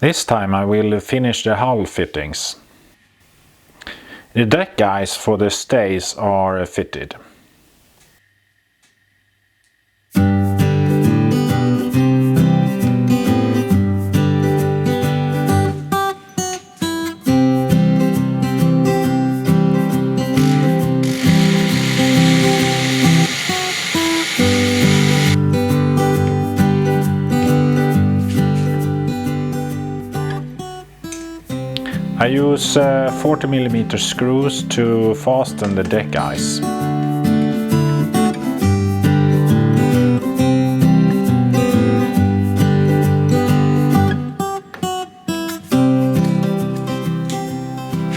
This time I will finish the hull fittings. The deck guys for the stays are fitted. I use 40mm screws to fasten the deck eyes.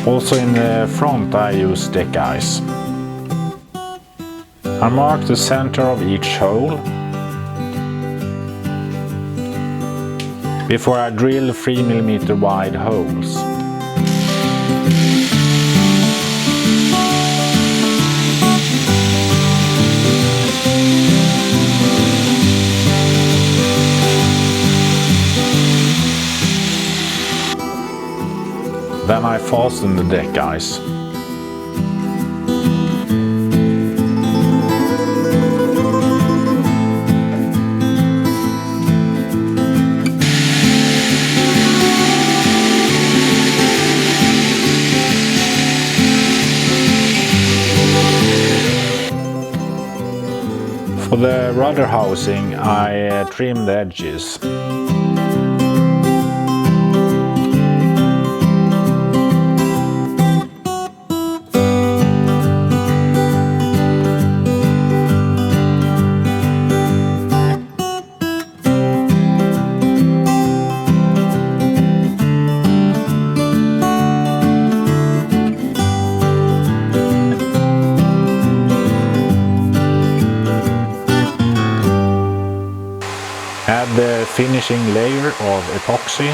Also in the front I use deck eyes. I mark the center of each hole before I drill 3mm wide holes. Then I fasten the deck eyes. For the rudder housing, I trim the edges. Add the finishing layer of epoxy.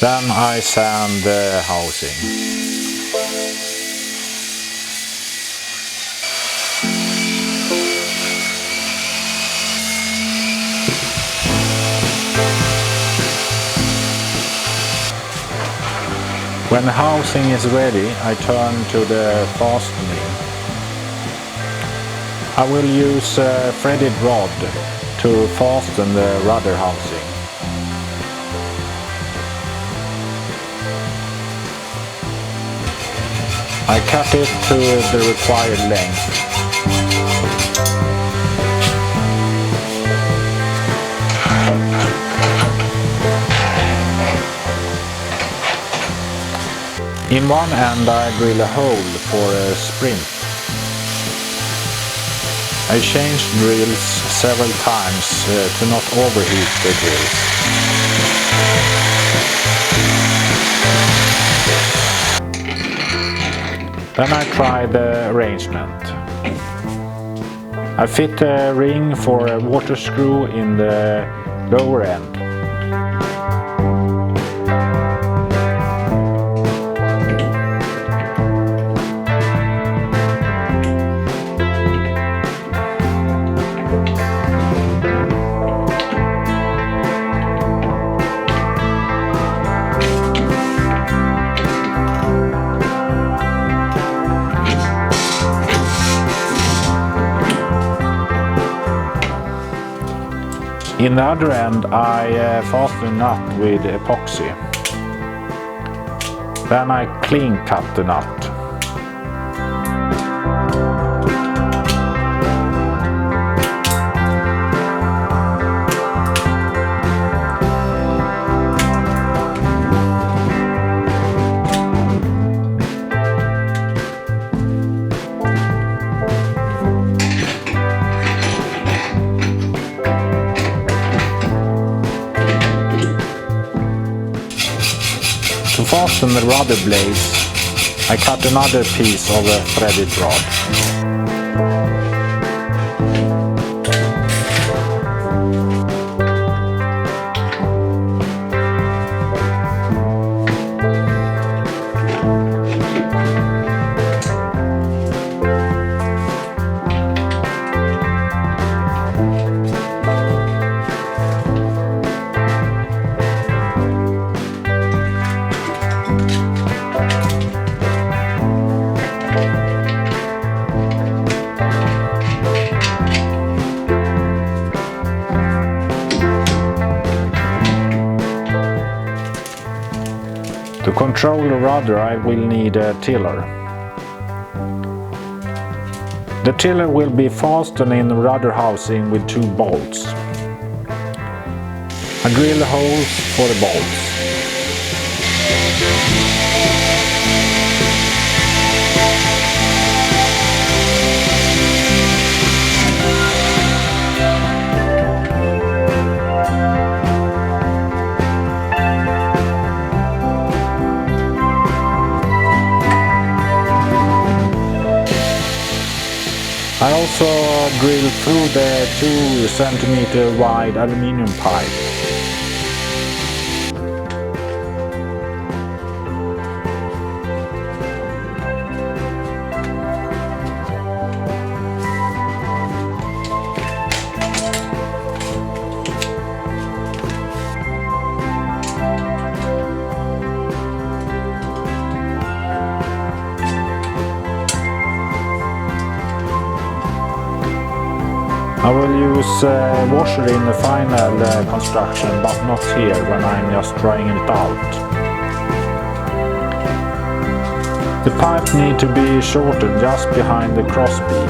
Then I sand the housing. When the housing is ready, I turn to the fastening. I will use a threaded rod to fasten the rudder housing. I cut it to the required length. In one end I drill a hole for a sprint. I changed drills several times to not overheat the drills. Then I try the arrangement. I fit a ring for a water screw in the lower end. In the other end I fasten a nut with epoxy. Then I clean cut the nut. To fasten the rudder blades, I cut another piece of a threaded rod. To control the rudder I will need a tiller. The tiller will be fastened in the rudder housing with 2 bolts. I drill the holes for the bolts. I also drill through the 2 cm wide aluminium pipe. I will use washer in the final construction, but not here when I'm just trying it out. The pipe needs to be shortened just behind the crossbeam.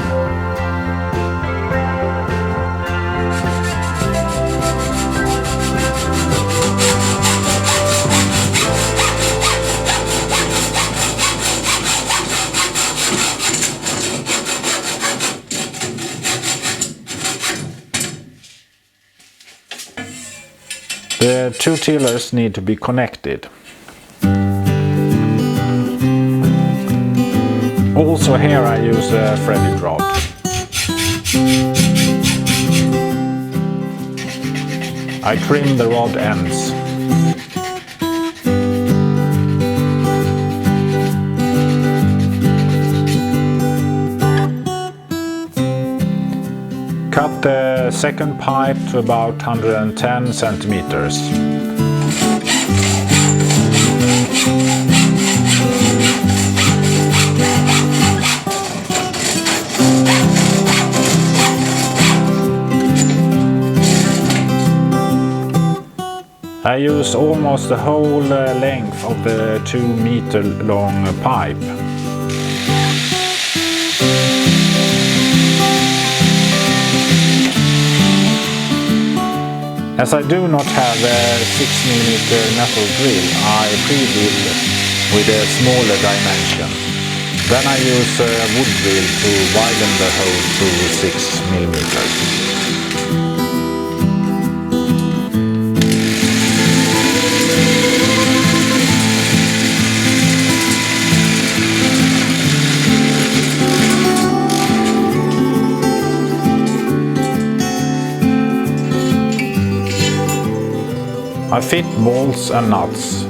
The 2 tillers need to be connected. Also here I use a threaded rod. I trim the rod ends. Cut the second pipe to about 110 centimeters. I use almost the whole length of the 2-meter long pipe. As I do not have a 6mm metal drill, I pre-drill with a smaller dimension. Then I use a wood drill to widen the hole to 6mm. I fit bolts and nuts.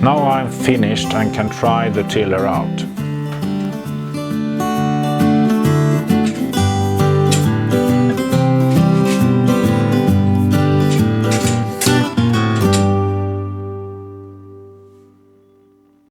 Now I'm finished and can try the tiller out.